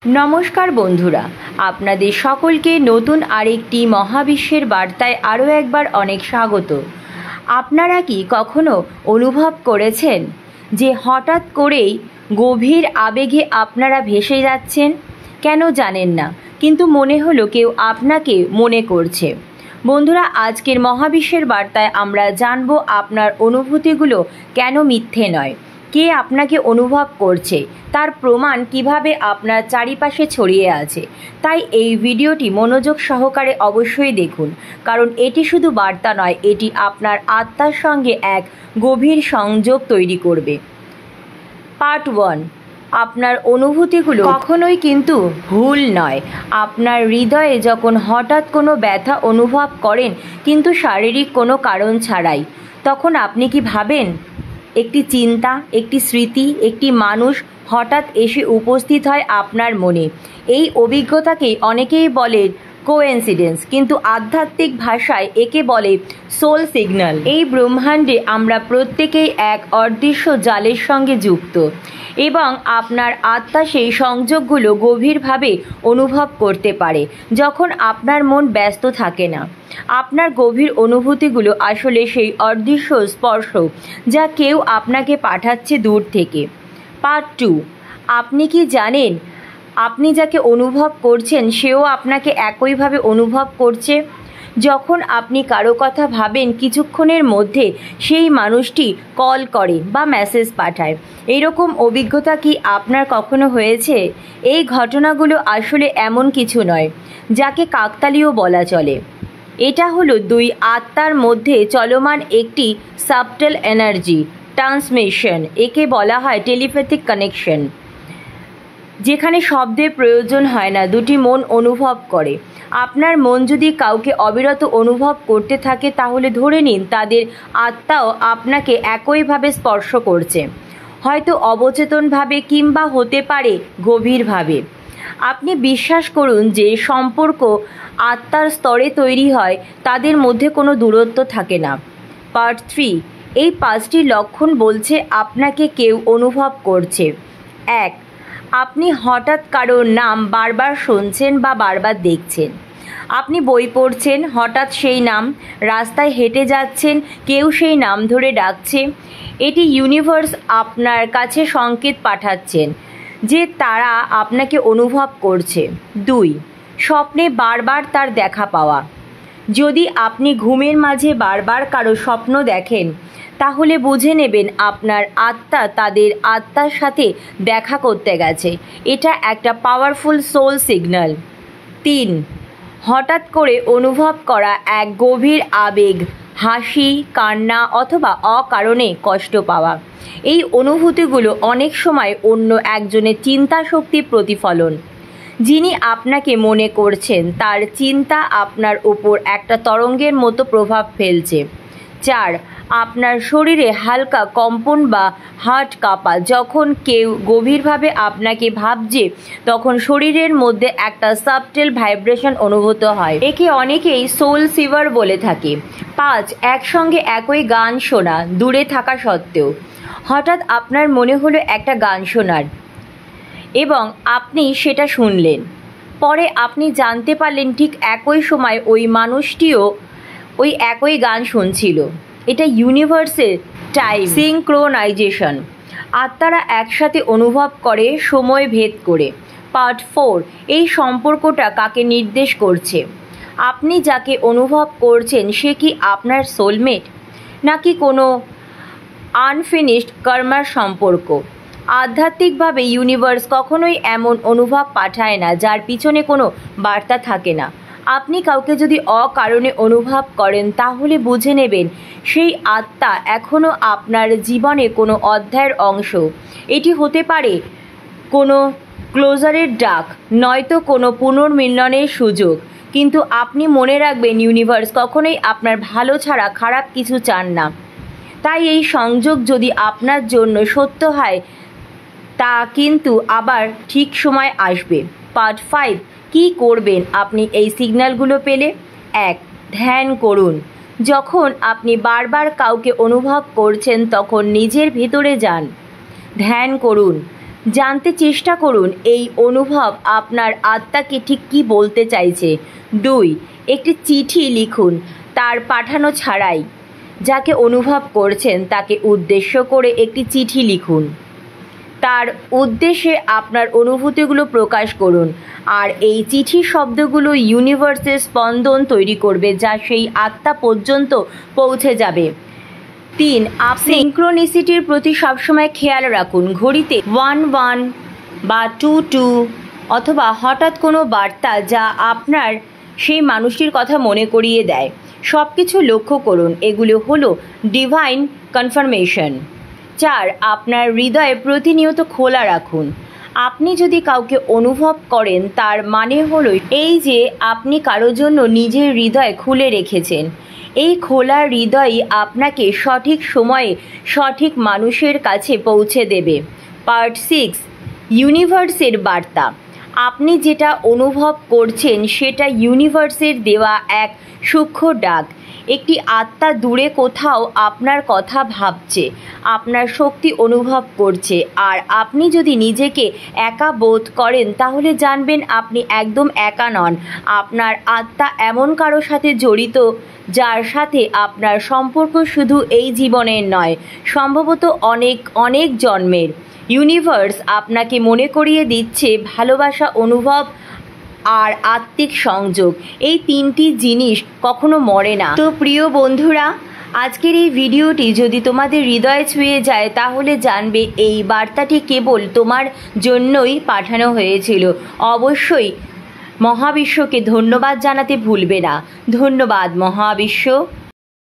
নমস্কার বন্ধুরা, আপনাদের সকলকে নতুন আরেকটি মহাবিশ্বের বার্তায় আরও একবার অনেক স্বাগত। আপনারা কি কখনো অনুভব করেছেন যে হঠাৎ করেই গভীর আবেগে আপনারা ভেসে যাচ্ছেন? কেন জানেন না, কিন্তু মনে হলো কেউ আপনাকে মনে করছে। বন্ধুরা, আজকের মহাবিশ্বের বার্তায় আমরা জানব আপনার অনুভূতিগুলো কেন মিথ্যে নয়, কে আপনাকে অনুভব করছে, তার প্রমাণ কিভাবে আপনার চারিপাশে ছড়িয়ে আছে। তাই এই ভিডিওটি মনোযোগ সহকারে অবশ্যই দেখুন, কারণ এটি শুধু বার্তা নয়, এটি আপনার আত্মার সঙ্গে এক গভীর সংযোগ তৈরি করবে। পার্ট 1, আপনার অনুভূতিগুলো কখনোই কিন্তু ভুল নয়। আপনার হৃদয়ে যখন হঠাৎ কোনো ব্যথা অনুভব করেন, কিন্তু শারীরিক কোনো কারণ ছাড়াই, তখন আপনি কি ভাবেন? একটি চিন্তা, একটি স্মৃতি, একটি মানুষ হঠাৎ এসে উপস্থিত হয় আপনার মনে। এই অভিজ্ঞতাকেই অনেকেই বলে কোইন্সিডেন্স, কিন্তু আধ্যাত্মিক ভাষায় একে বলে সোল সিগন্যাল। এই ব্রহ্মাণ্ডে আমরা প্রত্যেকেই এক অদৃশ্য জালের সঙ্গে যুক্ত, এবং আপনার আত্মা সেই সংযোগগুলো গভীরভাবে অনুভব করতে পারে যখন আপনার মন ব্যস্ত থাকে না। আপনার গভীর অনুভূতিগুলো আসলে সেই অদৃশ্য স্পর্শ যা কেউ আপনাকে পাঠাচ্ছে দূর থেকে। পার্ট 2, আপনি কি জানেন আপনি যাকে অনুভব করছেন সেও আপনাকে একইভাবে অনুভব করছে? যখন আপনি কারো কথা ভাবেন, কিছুক্ষণের মধ্যে সেই মানুষটি কল করে বা মেসেজ পাঠায়। এরকম অভিজ্ঞতা কি আপনার কখনো হয়েছে? এই ঘটনাগুলো আসলে এমন কিছু নয় যাকে কাকতালীয় বলা চলে। এটা হলো দুই আত্মার মধ্যে চলমান একটি সাবটেল এনার্জি ট্রান্সমিশন। একে বলা হয় টেলিপ্যাথিক কানেকশন, যেখানে শব্দের প্রয়োজন হয় না, দুটি মন অনুভব করে। আপনার মন যদি কাউকে অবিরত অনুভব করতে থাকে, তাহলে ধরে নিন তাদের আত্মাও আপনাকে একইভাবে স্পর্শ করছে, হয়তো অবচেতনভাবে কিংবা হতে পারে গভীরভাবে। আপনি বিশ্বাস করুন যে সম্পর্ক আত্মার স্তরে তৈরি হয়, তাদের মধ্যে কোনো দূরত্ব থাকে না। পার্ট 3, এই 5টি লক্ষণ বলছে আপনাকে কেউ অনুভব করছে। 1, আপনি হঠাৎ কারোর নাম বারবার শুনছেন বা বারবার দেখছেন। আপনি বই পড়ছেন, হঠাৎ সেই নাম, রাস্তায় হেঁটে যাচ্ছেন, কেউ সেই নাম ধরে ডাকছে। এটি ইউনিভার্স আপনার কাছে সংকেত পাঠাচ্ছেন যে তারা আপনাকে অনুভব করছে। 2, স্বপ্নে বারবার তার দেখা পাওয়া। যদি আপনি ঘুমের মাঝে বারবার কারো স্বপ্ন দেখেন, তাহলে বুঝে নেবেন আপনার আত্মা তাদের আত্মার সাথে দেখা করতে গেছে। এটা একটা পাওয়ারফুল সোল সিগন্যাল। 3, হঠাৎ করে অনুভব করা এক গভীর আবেগ, হাসি, কান্না অথবা অকারণে কষ্ট পাওয়া। এই অনুভূতিগুলো অনেক সময় অন্য একজনের চিন্তা শক্তির প্রতিফলন। যিনি আপনাকে মনে করছেন তার চিন্তা আপনার উপর একটা তরঙ্গের মতো প্রভাব ফেলছে। 4, আপনার শরীরে হালকা কম্পন বা হার্ট কাঁপা। যখন কেউ গভীরভাবে আপনাকে ভাবছে, তখন শরীরের মধ্যে একটা সাবটেল ভাইব্রেশন অনুভূত হয়। একে অনেকেই সোল সিভার বলে থাকে। 5, একসঙ্গে একই গান শোনা, দূরে থাকা সত্ত্বেও। হঠাৎ আপনার মনে হলো একটা গান শোনার, এবং আপনি সেটা শুনলেন। পরে আপনি জানতে পারলেন ঠিক একই সময় ওই মানুষটিও ওই একই গান শুনছিল। এটা ইউনিভার্সের টাইম সিঙ্ক্রোনাইজেশন। আত্মারা একসাথে অনুভব করে, সময় ভেদ করে। পার্ট 4, এই সম্পর্কটা কাকে নির্দেশ করছে? আপনি যাকে অনুভব করছেন সে কি আপনার সোলমেট, নাকি কোনো আনফিনিশড কর্মার সম্পর্ক? আধ্যাত্মিকভাবে ইউনিভার্স কখনোই এমন অনুভব পাঠায় না যার পিছনে কোনো বার্তা থাকে না। আপনি কাউকে যদি অকারণে অনুভব করেন, তাহলে বুঝে নেবেন সেই আত্মা এখনও আপনার জীবনে কোনো অধ্যায়ের অংশ। এটি হতে পারে কোনো ক্লোজারের ডাক, নয়তো কোনো পুনর্মিলনের সুযোগ। কিন্তু আপনি মনে রাখবেন, ইউনিভার্স কখনোই আপনার ভালো ছাড়া খারাপ কিছু চান না। তাই এই সংযোগ যদি আপনার জন্য সত্য হয়, তা কিন্তু আবার ঠিক সময় আসবে। পার্ট 5, কী করবেন আপনি এই সিগন্যালগুলো পেলে? 1, ধ্যান করুন। যখন আপনি বারবার কাউকে অনুভব করছেন, তখন নিজের ভেতরে যান, ধ্যান করুন। জানতে চেষ্টা করুন এই অনুভব আপনার আত্মাকে ঠিক কী বলতে চাইছে। 2. একটি চিঠি লিখুন, তার পাঠানো ছাড়াই। যাকে অনুভব করছেন তাকে উদ্দেশ্য করে একটি চিঠি লিখুন, তার উদ্দেশ্যে আপনার অনুভূতিগুলো প্রকাশ করুন, আর এই চিঠির শব্দগুলো ইউনিভার্সের স্পন্দন তৈরি করবে যা সেই আত্মা পর্যন্ত পৌঁছে যাবে। 3. আপনি সিনক্রোনিসিটির প্রতি সবসময় খেয়াল রাখুন। ঘড়িতে 1-1 বা 2-2 অথবা হঠাৎ কোনো বার্তা যা আপনার সেই মানুষটির কথা মনে করিয়ে দেয়। সব কিছু লক্ষ্য করুন, এগুলো হলো ডিভাইন কনফার্মেশন। 4. আপনার হৃদয় প্রতিনিয়ত খোলা রাখুন। আপনি যদি কাউকে অনুভব করেন তার মানে হলো এই যে আপনি কারোর জন্য নিজের হৃদয় খুলে রেখেছেন। এই খোলা হৃদয়ই আপনাকে সঠিক সময়ে সঠিক মানুষের কাছে পৌঁছে দেবে। পার্ট 6, ইউনিভার্সের বার্তা। আপনি যেটা অনুভব করছেন সেটা ইউনিভার্সের দেওয়া এক সূক্ষ্ম ডাক। একটি আত্মা দূরে কোথাও আপনার কথা ভাবছে, আপনার শক্তি অনুভব করছে, আর আপনি যদি নিজেকে একা বোধ করেন তাহলে জানবেন আপনি একদম একা নন। আপনার আত্মা এমন কারো সাথে জড়িত যার সাথে আপনার সম্পর্ক শুধু এই জীবনের নয়, সম্ভবত অনেক অনেক জন্মের। ইউনিভার্স আপনাকে মনে করিয়ে দিচ্ছে ভালোবাসা, অনুভব আর আত্মিক সংযোগ, এই 3টি জিনিস কখনো মরে না। তো প্রিয় বন্ধুরা, আজকের এই ভিডিওটি যদি তোমাদের হৃদয়ে ছুঁয়ে যায় তাহলে জানবে এই বার্তাটি কেবল তোমার জন্যই পাঠানো হয়েছিল। অবশ্যই মহাবিশ্বকে ধন্যবাদ জানাতে ভুলবে না। ধন্যবাদ মহাবিশ্ব।